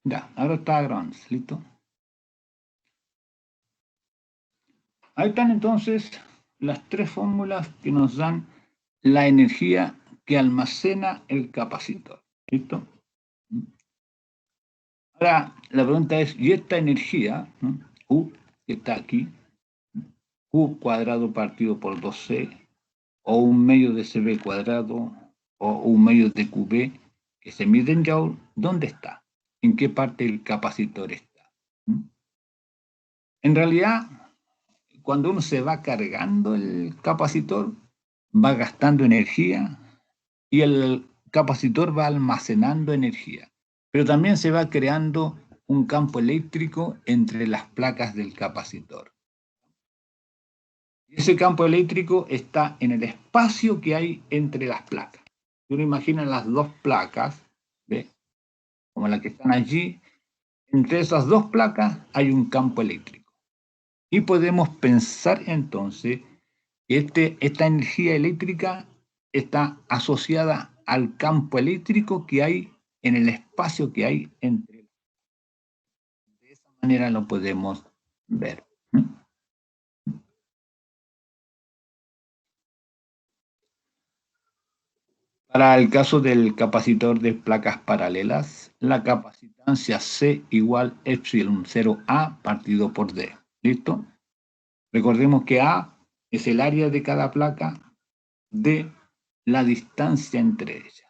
Ya, ahora está grabando, ¿listo? Ahí están entonces las tres fórmulas que nos dan la energía que almacena el capacitor. ¿Listo? Ahora, la pregunta es, ¿y esta energía, ¿no? U, que está aquí, Q cuadrado partido por 2C, o un medio de CB cuadrado, o un medio de QB, que se mide en Joule, ¿dónde está? ¿En qué parte del capacitor está? En realidad, cuando uno se va cargando el capacitor, va gastando energía y el capacitor va almacenando energía. Pero también se va creando un campo eléctrico entre las placas del capacitor. Ese campo eléctrico está en el espacio que hay entre las placas. Uno imagina las dos placas, ¿ve? Como las que están allí. Entre esas dos placas hay un campo eléctrico. Y podemos pensar entonces que esta energía eléctrica está asociada al campo eléctrico que hay en el espacio que hay entre. De esa manera lo podemos ver. Para el caso del capacitor de placas paralelas, la capacitancia C igual epsilon 0A partido por D. ¿Listo? Recordemos que A es el área de cada placa, D la distancia entre ellas.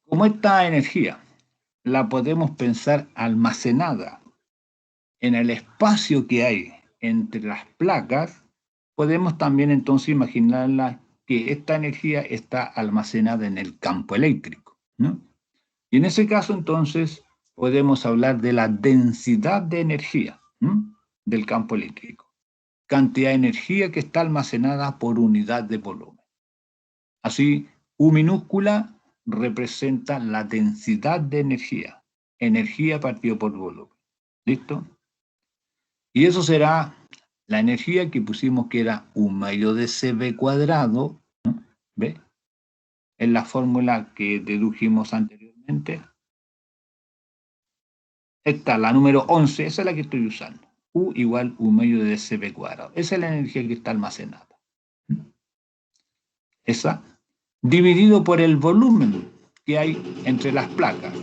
Como esta energía la podemos pensar almacenada en el espacio que hay entre las placas, podemos también entonces imaginarla que esta energía está almacenada en el campo eléctrico, ¿no? Y en ese caso entonces podemos hablar de la densidad de energía, ¿no? Del campo eléctrico, cantidad de energía que está almacenada por unidad de volumen. Así, U minúscula representa la densidad de energía partido por volumen. ¿Listo? Y eso será la energía que pusimos que era un medio de CB cuadrado, ¿no? ¿Ve? En la fórmula que dedujimos anteriormente. Esta, la número 11, esa es la que estoy usando. U igual un medio de CB cuadrado. Esa es la energía que está almacenada. Esa, dividido por el volumen que hay entre las placas.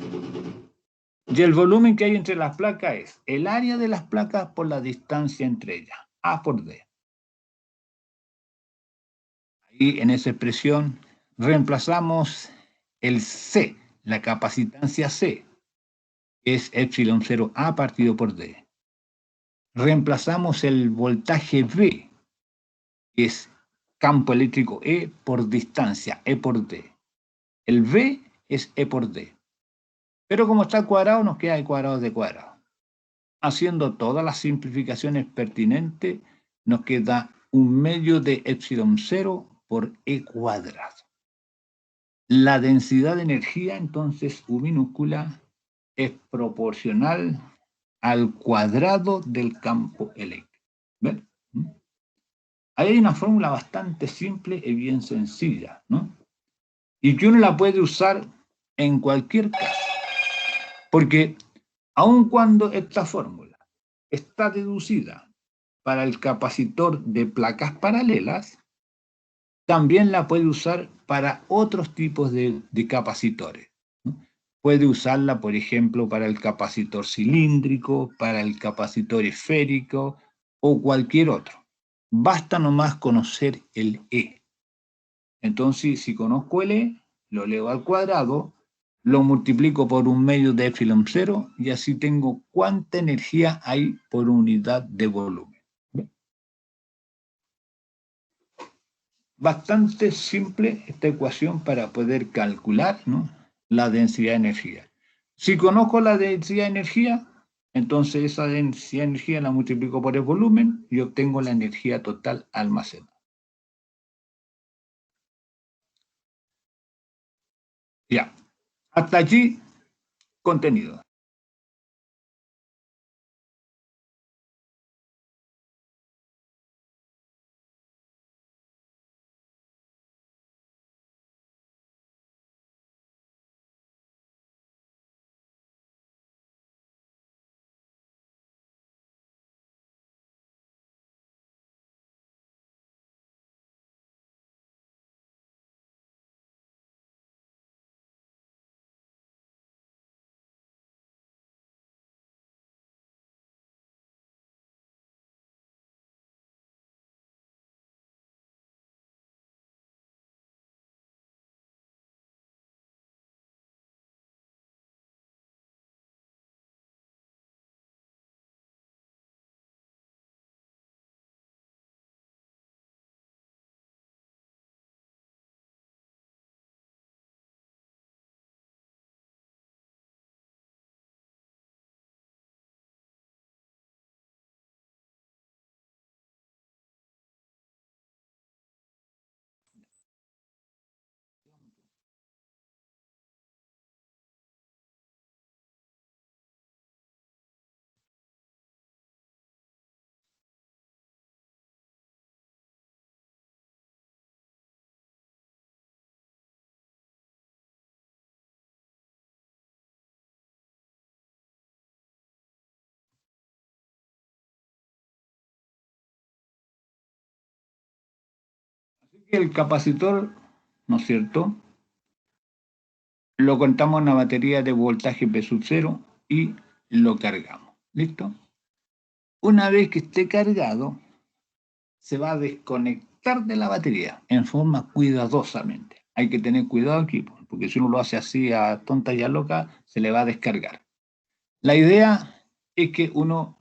Y el volumen que hay entre las placas es el área de las placas por la distancia entre ellas, A por D. Ahí en esa expresión reemplazamos el C, la capacitancia C, que es epsilon 0A partido por D. Reemplazamos el voltaje V, que es campo eléctrico E por distancia, E por D. El V es E por D. Pero como está cuadrado, nos queda el cuadrado de cuadrado. Haciendo todas las simplificaciones pertinentes, nos queda un medio de epsilon 0 por E cuadrado. La densidad de energía, entonces, U minúscula, es proporcional al cuadrado del campo eléctrico. ¿Ven? Ahí hay una fórmula bastante simple y bien sencilla, ¿no? Y que uno la puede usar en cualquier caso. Porque aun cuando esta fórmula está deducida para el capacitor de placas paralelas, también la puede usar para otros tipos de capacitores, ¿no? Puede usarla, por ejemplo, para el capacitor cilíndrico, para el capacitor esférico o cualquier otro. Basta nomás conocer el E. Entonces, si conozco el E, lo elevo al cuadrado, lo multiplico por un medio de epsilon 0 y así tengo cuánta energía hay por unidad de volumen. Bastante simple esta ecuación para poder calcular, ¿no?, la densidad de energía. Si conozco la densidad de energía, entonces esa densidad de energía la multiplico por el volumen y obtengo la energía total almacenada. Ya, hasta allí contenido. El capacitor, ¿no es cierto?, lo contamos en una batería de voltaje P sub 0 y lo cargamos. ¿Listo? Una vez que esté cargado, se va a desconectar de la batería en forma cuidadosamente. Hay que tener cuidado aquí, porque si uno lo hace así a tonta y a loca, se le va a descargar. La idea es que uno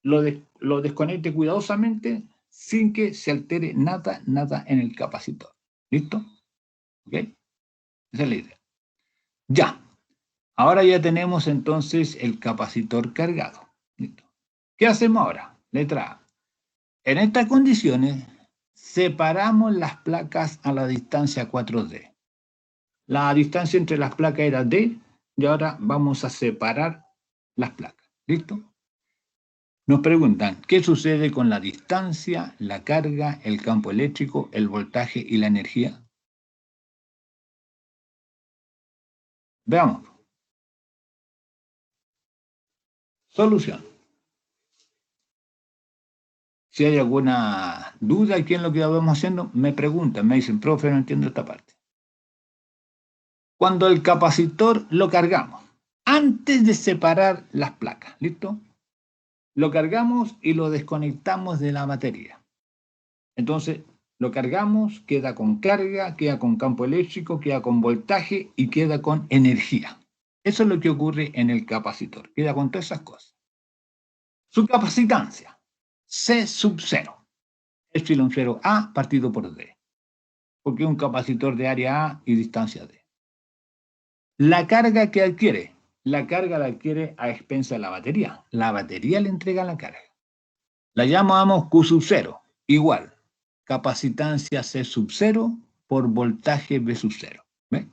lo desconecte cuidadosamente sin que se altere nada en el capacitor. ¿Listo? ¿Ok? Esa es la idea. Ya. Ahora ya tenemos entonces el capacitor cargado. ¿Listo? ¿Qué hacemos ahora? Letra A. En estas condiciones, separamos las placas a la distancia 4D. La distancia entre las placas era D y ahora vamos a separar las placas. ¿Listo? Nos preguntan, ¿qué sucede con la distancia, la carga, el campo eléctrico, el voltaje y la energía? Veamos. Solución. Si hay alguna duda aquí en lo que vamos haciendo, me preguntan, me dicen, profe, no entiendo esta parte. Cuando el capacitor lo cargamos, antes de separar las placas, ¿listo? Lo cargamos y lo desconectamos de la batería. Entonces, lo cargamos, queda con carga, queda con campo eléctrico, queda con voltaje y queda con energía. Eso es lo que ocurre en el capacitor, queda con todas esas cosas. Su capacitancia, C sub 0, epsilon 0A partido por D, porque es un capacitor de área A y distancia D. La carga que adquiere, la carga la adquiere a expensa de la batería. La batería le entrega la carga. La llamamos Q sub 0, igual, capacitancia C sub 0 por voltaje V sub 0. ¿Ve?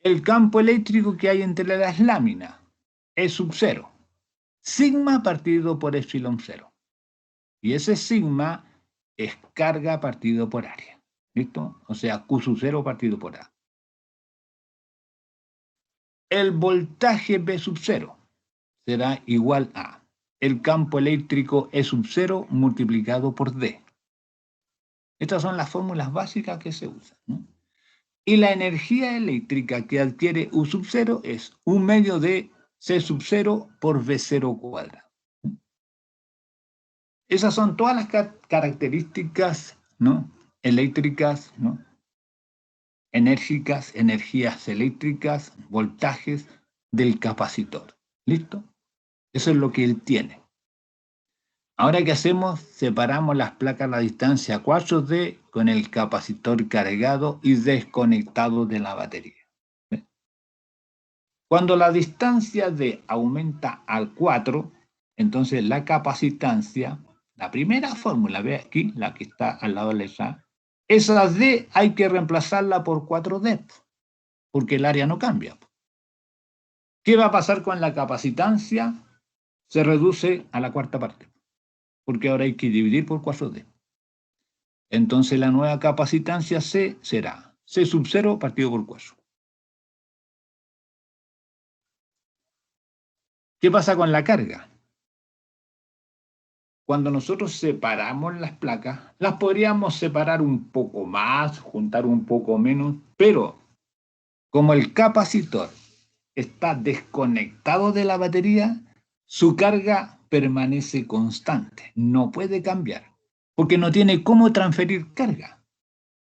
El campo eléctrico que hay entre las láminas es sub 0. Sigma partido por epsilon 0. Y ese sigma es carga partido por área. ¿Listo? O sea, Q sub 0 partido por A. El voltaje V sub 0 será igual a el campo eléctrico E sub 0 multiplicado por D. Estas son las fórmulas básicas que se usan, ¿no? Y la energía eléctrica que adquiere U sub 0 es 1 medio de C sub 0 por V0 cuadrado. Esas son todas las características, ¿no?, eléctricas, ¿no?, enérgicas, energías eléctricas, voltajes del capacitor. ¿Listo? Eso es lo que él tiene. Ahora, ¿qué hacemos? Separamos las placas a la distancia 4D con el capacitor cargado y desconectado de la batería. Cuando la distancia D aumenta al 4, entonces la capacitancia, la primera fórmula, ve aquí, la que está al lado de la letra, esa D hay que reemplazarla por 4D, porque el área no cambia. ¿Qué va a pasar con la capacitancia? Se reduce a la cuarta parte, porque ahora hay que dividir por 4D. Entonces la nueva capacitancia C será C sub 0 partido por 4. ¿Qué pasa con la carga? Cuando nosotros separamos las placas, las podríamos separar un poco más, juntar un poco menos, pero como el capacitor está desconectado de la batería, su carga permanece constante, no puede cambiar, porque no tiene cómo transferir carga.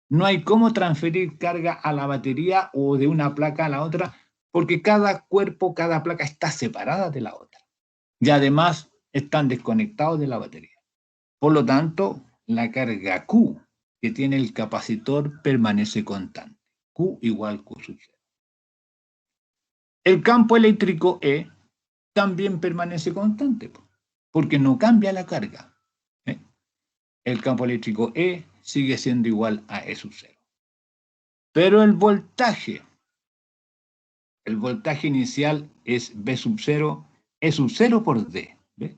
No hay cómo transferir carga a la batería o de una placa a la otra, porque cada cuerpo, cada placa está separada de la otra. Y además están desconectados de la batería. Por lo tanto, la carga Q que tiene el capacitor permanece constante. Q igual Q sub 0. El campo eléctrico E también permanece constante, porque no cambia la carga. El campo eléctrico E sigue siendo igual a E sub 0. Pero el voltaje inicial es V sub 0, E sub 0 por D. ¿Ve?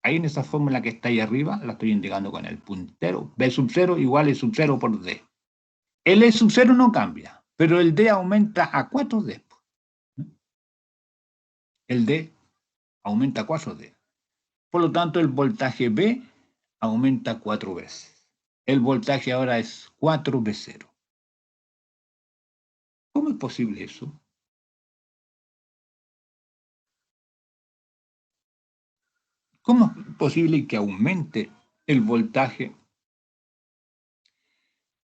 Ahí en esa fórmula que está ahí arriba, la estoy indicando con el puntero. V sub 0 igual E sub 0 por D. El E sub 0 no cambia, pero el D aumenta a 4D. El D aumenta a 4D. Por lo tanto, el voltaje V aumenta 4 veces. El voltaje ahora es 4V0. ¿Cómo es posible eso? ¿Cómo es posible que aumente el voltaje?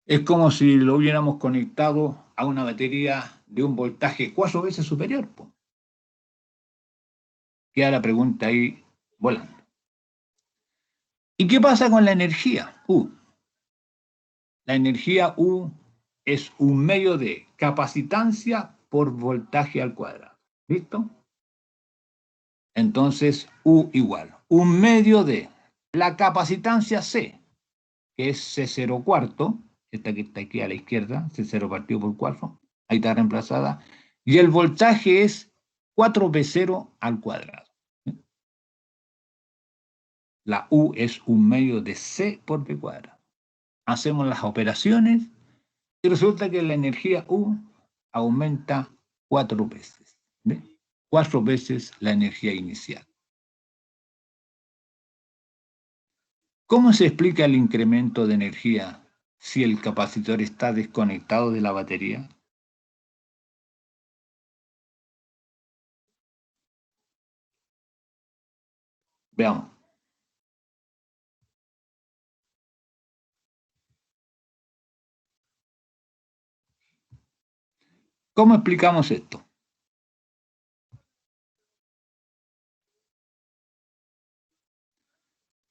Es como si lo hubiéramos conectado a una batería de un voltaje 4 veces superior. Queda la pregunta ahí volando. ¿Y qué pasa con la energía U? La energía U es un medio de capacitancia por voltaje al cuadrado. ¿Listo? Entonces, U igual. Un medio de la capacitancia C, que es C0 cuarto, esta que está aquí a la izquierda, C0 partido por 4, ahí está reemplazada, y el voltaje es 4V0 al cuadrado. La U es un medio de C por V cuadrado. Hacemos las operaciones y resulta que la energía U aumenta 4 veces. ¿Ve? 4 veces la energía inicial. ¿Cómo se explica el incremento de energía si el capacitor está desconectado de la batería? Veamos. ¿Cómo explicamos esto?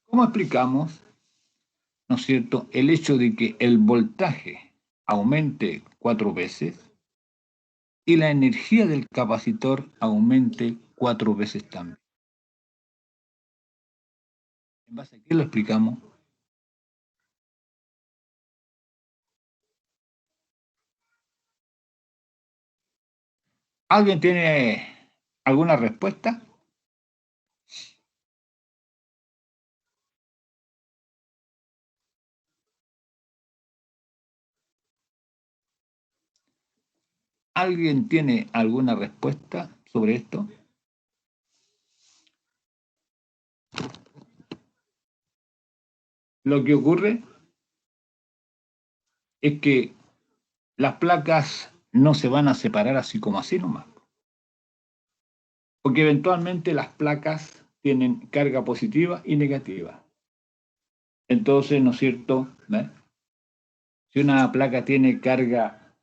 ¿Cómo explicamos, no es cierto, el hecho de que el voltaje aumente 4 veces y la energía del capacitor aumente 4 veces también? ¿En base a qué lo explicamos? ¿Alguien tiene alguna respuesta? ¿Alguien tiene alguna respuesta sobre esto? Lo que ocurre es que las placas no se van a separar así como así nomás, porque eventualmente las placas tienen carga positiva y negativa. Entonces, ¿no es cierto? ¿Eh? Si una placa tiene carga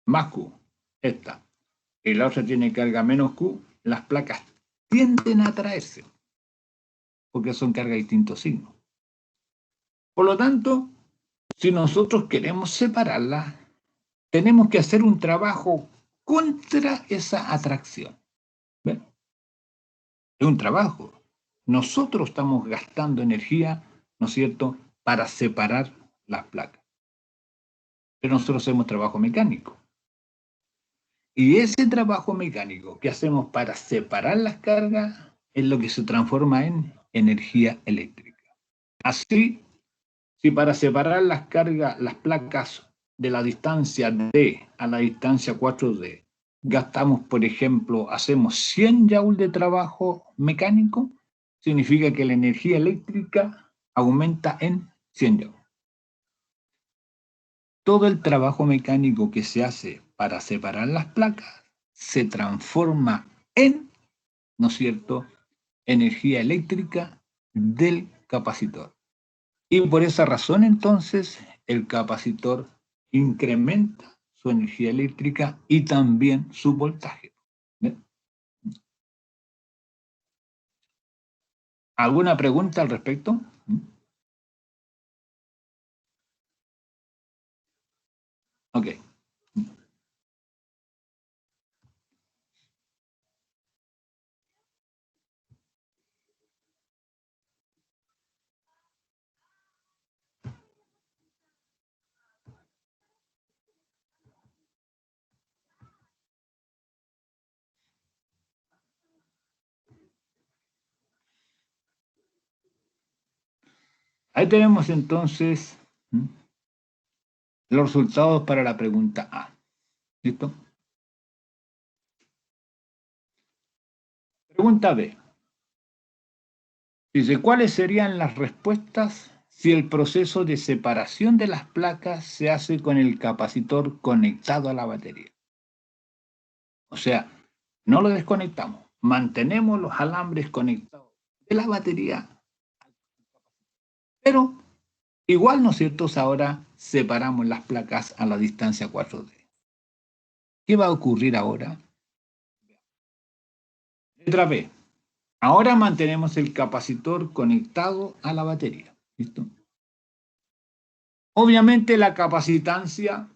más Q, esta, y la otra tiene carga menos Q, las placas tienden a atraerse, porque son cargas de distintos signos. Por lo tanto, si nosotros queremos separarlas, tenemos que hacer un trabajo contra esa atracción. ¿Ven? Es un trabajo. Nosotros estamos gastando energía, ¿no es cierto?, para separar las placas. Pero nosotros hacemos trabajo mecánico. Y ese trabajo mecánico que hacemos para separar las cargas es lo que se transforma en energía eléctrica. Así, si para separar las cargas, las placas de la distancia D a la distancia 4D, gastamos, por ejemplo, hacemos 100 joules de trabajo mecánico, significa que la energía eléctrica aumenta en 100 joules. Todo el trabajo mecánico que se hace para separar las placas se transforma en, ¿no es cierto?, energía eléctrica del capacitor. Y por esa razón, entonces, el capacitor incrementa su energía eléctrica y también su voltaje. ¿Ven? ¿Alguna pregunta al respecto? Ok. Ahí tenemos entonces los resultados para la pregunta A. ¿Listo? Pregunta B. Dice, ¿cuáles serían las respuestas si el proceso de separación de las placas se hace con el capacitor conectado a la batería? O sea, no lo desconectamos, mantenemos los alambres conectados de la batería, pero igual, ¿no es cierto? Ahora separamos las placas a la distancia 4D. ¿Qué va a ocurrir ahora? Letra B. Ahora mantenemos el capacitor conectado a la batería. ¿Listo? Obviamente la capacitancia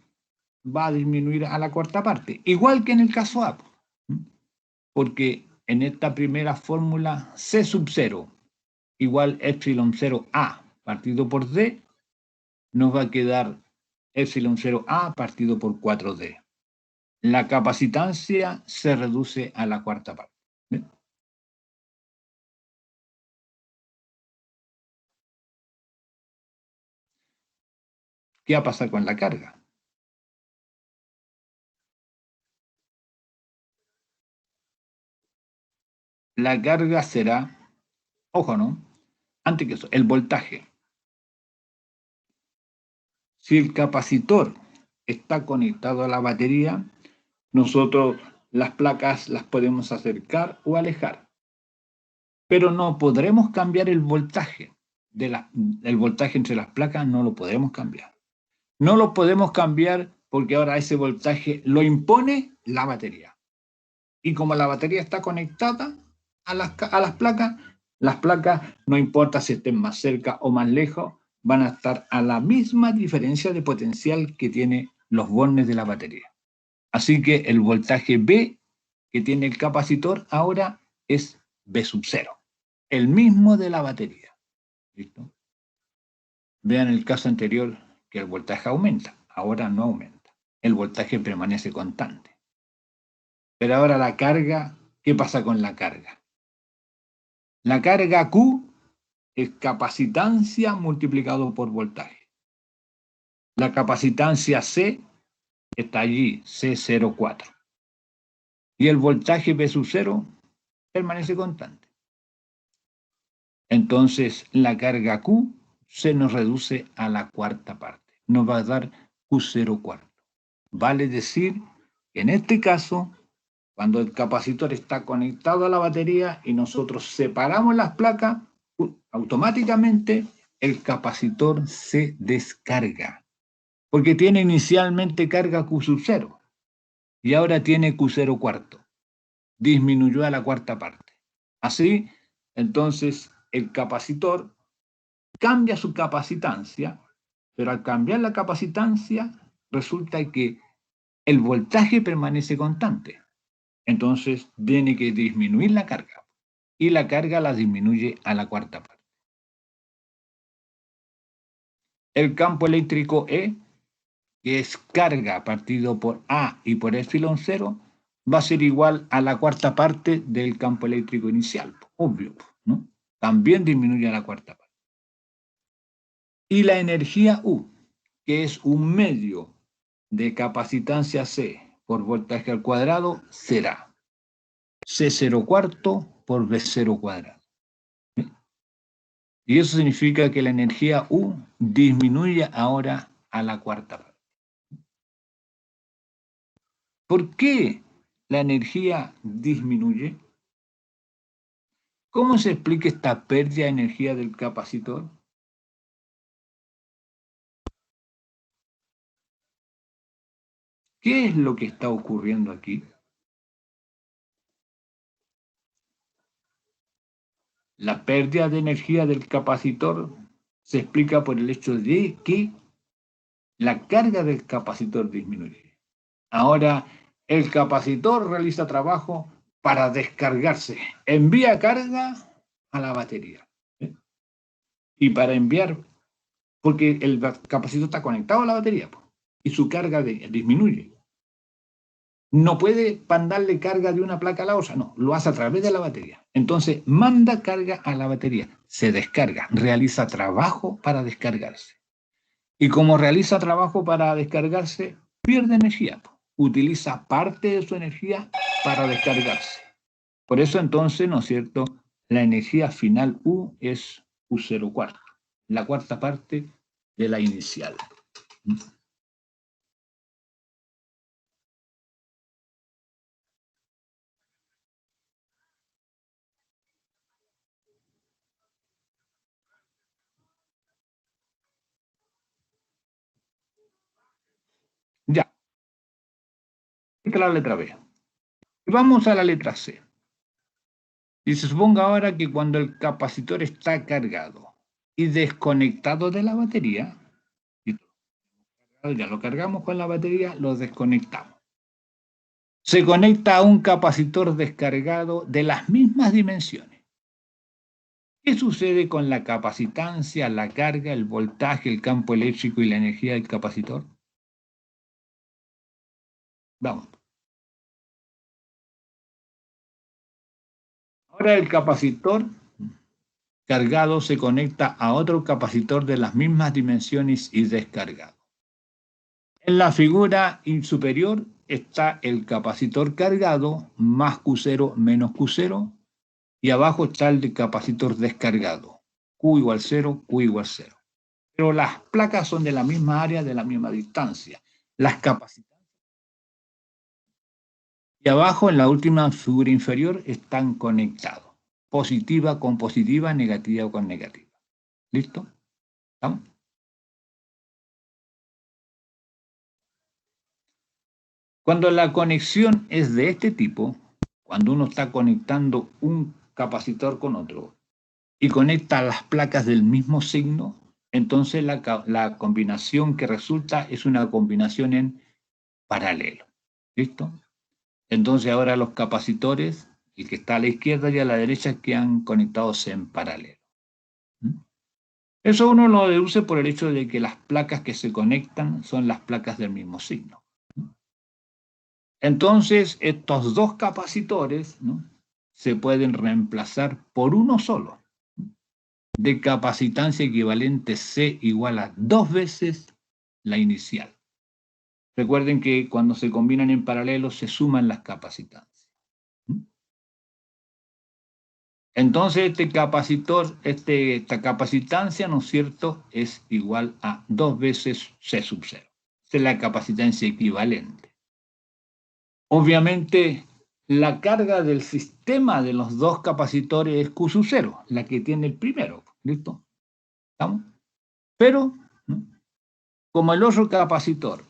va a disminuir a la cuarta parte, igual que en el caso A, porque en esta primera fórmula C sub 0 igual epsilon 0A partido por D, nos va a quedar epsilon 0A partido por 4D. La capacitancia se reduce a la cuarta parte. ¿Ven? ¿Qué va a pasar con la carga? La carga será, ojo, ¿no? Antes que eso, el voltaje. Si el capacitor está conectado a la batería, nosotros las placas las podemos acercar o alejar, pero no podremos cambiar el voltaje. El voltaje entre las placas no lo podemos cambiar. No lo podemos cambiar porque ahora ese voltaje lo impone la batería. Y como la batería está conectada a las placas, no importa si estén más cerca o más lejos, van a estar a la misma diferencia de potencial que tiene los bornes de la batería. Así que el voltaje B que tiene el capacitor ahora es B sub 0, el mismo de la batería. ¿Listo? Vean el caso anterior que el voltaje aumenta, ahora no aumenta. El voltaje permanece constante. Pero ahora la carga, ¿qué pasa con la carga? La carga Q es capacitancia multiplicado por voltaje. La capacitancia C está allí, C04. Y el voltaje P sub 0 permanece constante. Entonces la carga Q se nos reduce a la cuarta parte. Nos va a dar Q0 cuarto. Vale decir que en este caso, cuando el capacitor está conectado a la batería y nosotros separamos las placas, automáticamente el capacitor se descarga, porque tiene inicialmente carga Q sub 0 y ahora tiene Q0 cuarto. Disminuyó a la cuarta parte. Así, entonces, el capacitor cambia su capacitancia, pero al cambiar la capacitancia, resulta que el voltaje permanece constante. Entonces, tiene que disminuir la carga. Y la carga la disminuye a la cuarta parte. El campo eléctrico E, que es carga partido por A y por epsilon 0, va a ser igual a la cuarta parte del campo eléctrico inicial. Obvio, ¿no? También disminuye a la cuarta parte. Y la energía U, que es un medio de capacitancia C por voltaje al cuadrado, será C0 cuarto por V0 cuadrado. Y eso significa que la energía U disminuye ahora a la cuarta parte. ¿Por qué la energía disminuye? ¿Cómo se explica esta pérdida de energía del capacitor? ¿Qué es lo que está ocurriendo aquí? La pérdida de energía del capacitor se explica por el hecho de que la carga del capacitor disminuye. Ahora, el capacitor realiza trabajo para descargarse. Envía carga a la batería. Y para enviar, porque el capacitor está conectado a la batería y su carga disminuye. No puede mandarle carga de una placa a la otra, no, lo hace a través de la batería. Entonces, manda carga a la batería, se descarga, realiza trabajo para descargarse. Y como realiza trabajo para descargarse, pierde energía, utiliza parte de su energía para descargarse. Por eso entonces, ¿no es cierto?, la energía final U es U0 cuarto, la cuarta parte de la inicial. Ya, esta es la letra B. Y vamos a la letra C. Y se suponga ahora que cuando el capacitor está cargado y desconectado de la batería, ya lo cargamos con la batería, lo desconectamos. Se conecta a un capacitor descargado de las mismas dimensiones. ¿Qué sucede con la capacitancia, la carga, el voltaje, el campo eléctrico y la energía del capacitor? Vamos. Ahora el capacitor cargado se conecta a otro capacitor de las mismas dimensiones y descargado. En la figura superior está el capacitor cargado más Q0 menos Q0 y abajo está el capacitor descargado, Q igual 0, Q igual 0. Pero las placas son de la misma área, de la misma distancia. Las capacitantes. Y abajo, en la última figura inferior, están conectados. Positiva con positiva, negativa con negativa. ¿Listo? ¿Estamos? Cuando la conexión es de este tipo, cuando uno está conectando un capacitor con otro y conecta las placas del mismo signo, entonces la combinación que resulta es una combinación en paralelo. ¿Listo? Entonces ahora los capacitores, el que está a la izquierda y a la derecha, quedan conectados en paralelo. Eso uno lo deduce por el hecho de que las placas que se conectan son las placas del mismo signo. Entonces estos dos capacitores, ¿no?, se pueden reemplazar por uno solo, de capacitancia equivalente C igual a 2 veces la inicial. Recuerden que cuando se combinan en paralelo se suman las capacitancias. Entonces este capacitor, esta capacitancia, ¿no es cierto?, es igual a 2 veces C sub 0. Esta es la capacitancia equivalente. Obviamente, la carga del sistema de los dos capacitores es Q sub 0, la que tiene el primero. ¿Listo? ¿Estamos? Pero, ¿no?, como el otro capacitor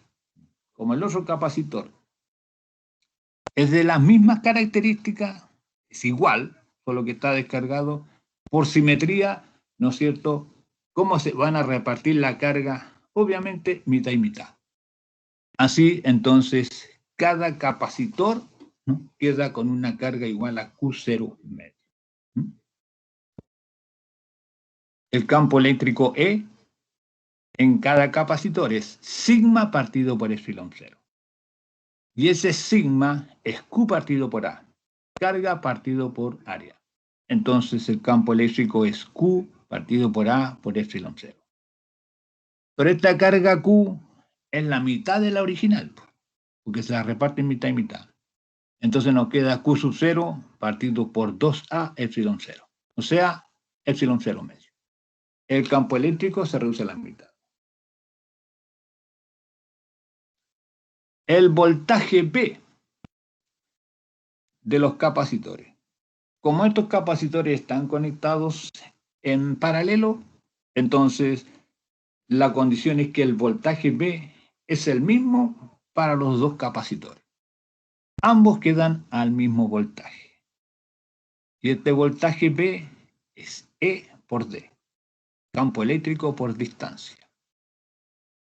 es de las mismas características, es igual, solo que está descargado, por simetría, ¿no es cierto?, ¿cómo se van a repartir la carga? Obviamente, mitad y mitad. Así, entonces, cada capacitor, ¿no?, queda con una carga igual a Q0 medio. El campo eléctrico E en cada capacitor es sigma partido por epsilon 0. Y ese sigma es Q partido por A, carga partido por área. Entonces el campo eléctrico es Q partido por A por epsilon 0. Pero esta carga Q es la mitad de la original, porque se la reparte en mitad y mitad. Entonces nos queda Q sub 0 partido por 2A epsilon 0. O sea, epsilon 0 medio. El campo eléctrico se reduce a la mitad. El voltaje B de los capacitores. Como estos capacitores están conectados en paralelo, entonces la condición es que el voltaje B es el mismo para los dos capacitores. Ambos quedan al mismo voltaje. Y este voltaje B es E por D, campo eléctrico por distancia.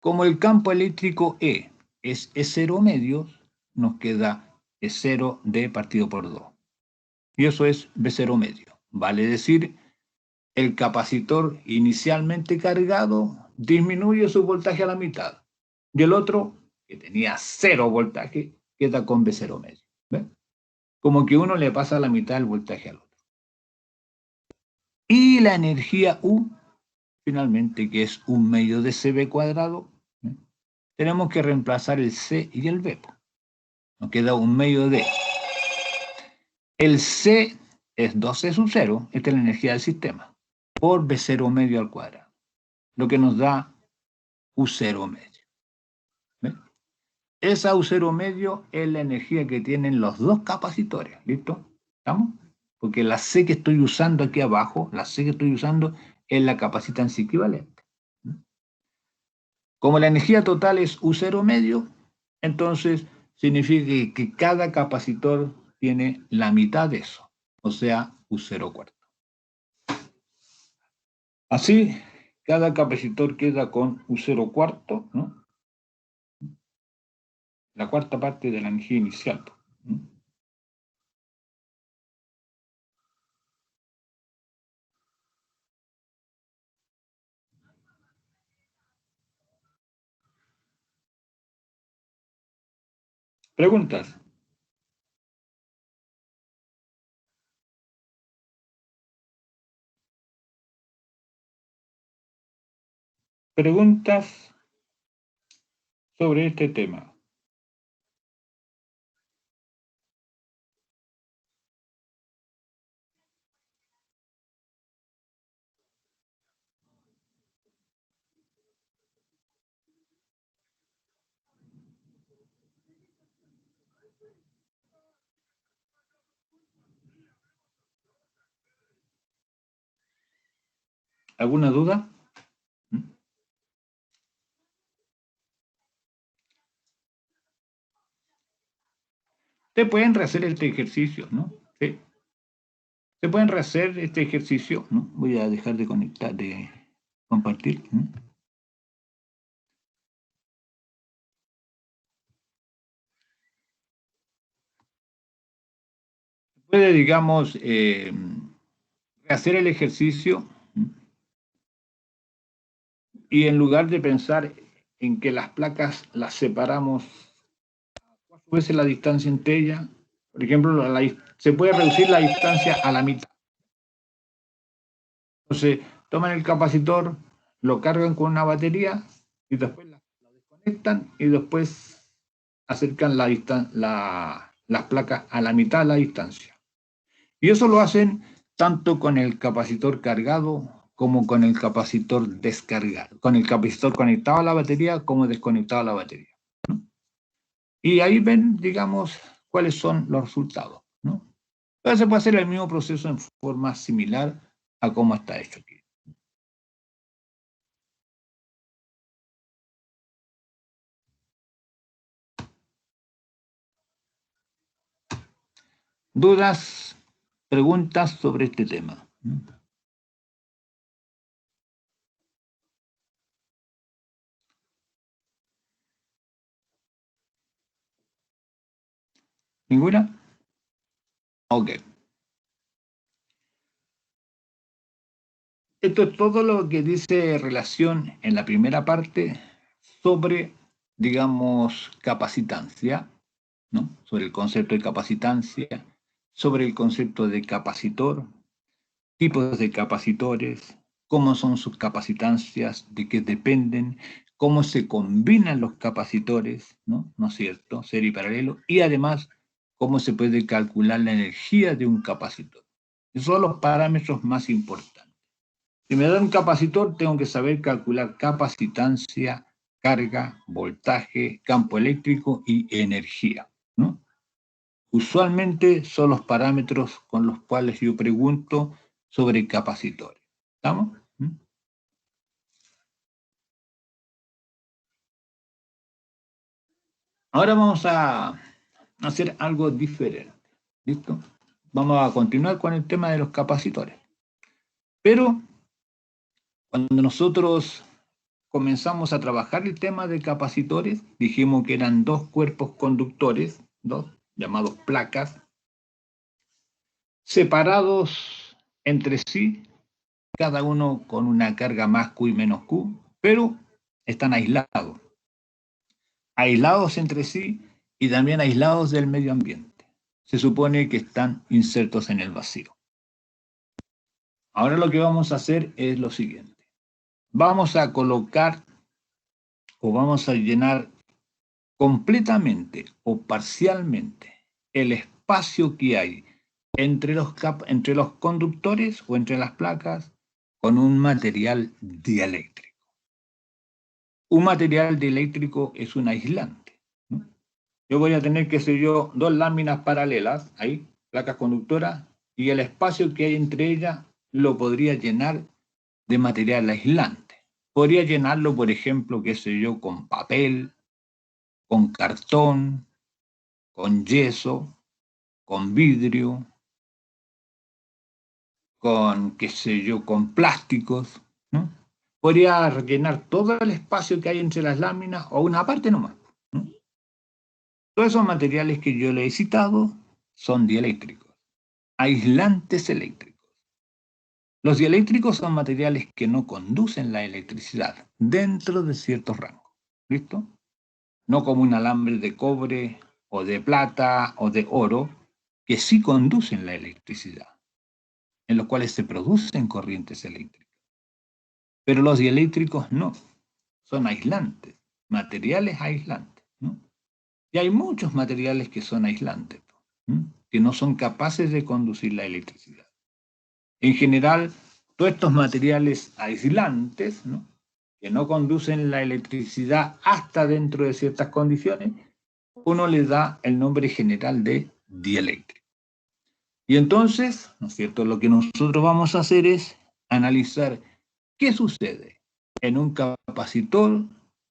Como el campo eléctrico E es E0 medio, nos queda E0 D partido por 2. Y eso es B0 medio. Vale decir, el capacitor inicialmente cargado disminuye su voltaje a la mitad. Y el otro, que tenía 0 voltaje, queda con B0 medio. ¿Ven? Como que uno le pasa la mitad del voltaje al otro. Y la energía U, finalmente, que es 1 medio de CB cuadrado, ¿eh?, tenemos que reemplazar el C y el B. Nos queda 1 medio de. El C es 2C sub 0, esta es la energía del sistema, por B0 medio al cuadrado, lo que nos da U0 medio. ¿Ves? Esa U0 medio es la energía que tienen los dos capacitores, ¿listo? ¿Estamos? Porque la C que estoy usando aquí abajo, la C que estoy usando es la capacitancia equivalente. Como la energía total es U0 medio, entonces significa que cada capacitor tiene la mitad de eso, o sea, U0 cuarto. Así, cada capacitor queda con U0 cuarto, ¿no? La cuarta parte de la energía inicial, ¿no? ¿Preguntas? ¿Preguntas sobre este tema? ¿Alguna duda? Ustedes pueden rehacer este ejercicio, ¿no? Sí. Se pueden rehacer este ejercicio, ¿no? Voy a dejar de conectar, de compartir, ¿no? Puede, digamos, rehacer el ejercicio, ¿no? Y en lugar de pensar en que las placas las separamos cuatro veces la distancia entre ellas, por ejemplo, se puede reducir la distancia a la mitad. Entonces, toman el capacitor, lo cargan con una batería y después lo desconectan y después acercan las placas a la mitad de la distancia. Y eso lo hacen tanto con el capacitor cargado como con el capacitor descargado, con el capacitor conectado a la batería como desconectado a la batería, ¿no? Y ahí ven, digamos, cuáles son los resultados, ¿no? Entonces se puede hacer el mismo proceso en forma similar a cómo está hecho aquí. ¿Dudas, preguntas sobre este tema? ¿Ninguna? Ok. Esto es todo lo que dice relación en la primera parte sobre, digamos, capacitancia, ¿no? Sobre el concepto de capacitancia, sobre el concepto de capacitor, tipos de capacitores, cómo son sus capacitancias, de qué dependen, cómo se combinan los capacitores, ¿no? ¿No es cierto? Serie y paralelo, y además cómo se puede calcular la energía de un capacitor. Esos son los parámetros más importantes. Si me dan un capacitor, tengo que saber calcular capacitancia, carga, voltaje, campo eléctrico y energía, ¿no? Usualmente son los parámetros con los cuales yo pregunto sobre capacitores. ¿Estamos? ¿Mm? Ahora vamos a hacer algo diferente. ¿Listo? Vamos a continuar con el tema de los capacitores. Pero cuando nosotros comenzamos a trabajar el tema de capacitores, dijimos que eran dos cuerpos conductores, dos, llamados placas, separados entre sí, cada uno con una carga más Q y menos Q, pero están aislados, aislados entre sí y también aislados del medio ambiente. Se supone que están insertos en el vacío. Ahora lo que vamos a hacer es lo siguiente. Vamos a colocar o vamos a llenar completamente o parcialmente el espacio que hay entre los conductores o entre las placas con un material dieléctrico. Un material dieléctrico es un aislante, ¿no? Yo voy a tener, qué sé yo, dos láminas paralelas, ahí, placas conductoras, y el espacio que hay entre ellas lo podría llenar de material aislante. Podría llenarlo, por ejemplo, qué sé yo, con papel, con cartón, con yeso, con vidrio, con, qué sé yo, con plásticos, ¿no? Podría rellenar todo el espacio que hay entre las láminas o una parte nomás, ¿no? Todos esos materiales que yo le he citado son dieléctricos, aislantes eléctricos. Los dieléctricos son materiales que no conducen la electricidad dentro de ciertos rangos. ¿Listo? No como un alambre de cobre o de plata o de oro, que sí conducen la electricidad, en los cuales se producen corrientes eléctricas. Pero los dieléctricos no, son aislantes, materiales aislantes, ¿no? Y hay muchos materiales que son aislantes, ¿no? Que no son capaces de conducir la electricidad. En general, todos estos materiales aislantes, ¿no?, que no conducen la electricidad hasta dentro de ciertas condiciones, uno les da el nombre general de dieléctrico. Y entonces, ¿no es cierto?, lo que nosotros vamos a hacer es analizar qué sucede en un capacitor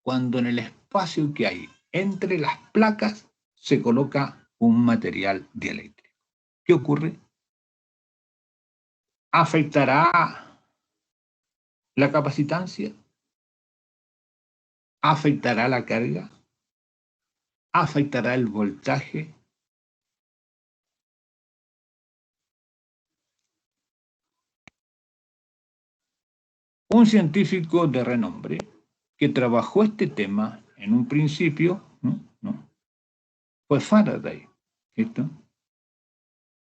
cuando en el espacio que hay entre las placas se coloca un material dieléctrico. ¿Qué ocurre? ¿Afectará la capacitancia? ¿Afectará la carga? ¿Afectará el voltaje? Un científico de renombre que trabajó este tema en un principio, ¿no?, fue Faraday, ¿cierto?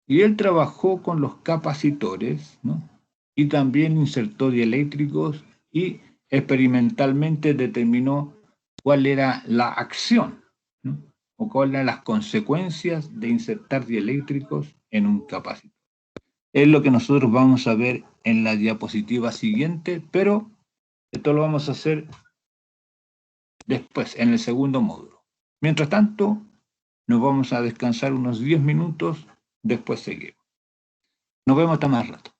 Y él trabajó con los capacitores, ¿no?, y también insertó dieléctricos y experimentalmente determinó cuál era la acción, ¿no?, o cuáles eran las consecuencias de insertar dieléctricos en un capacitor. Es lo que nosotros vamos a ver en la diapositiva siguiente, pero esto lo vamos a hacer después, en el segundo módulo. Mientras tanto, nos vamos a descansar unos 10 minutos, después seguimos. Nos vemos hasta más rato.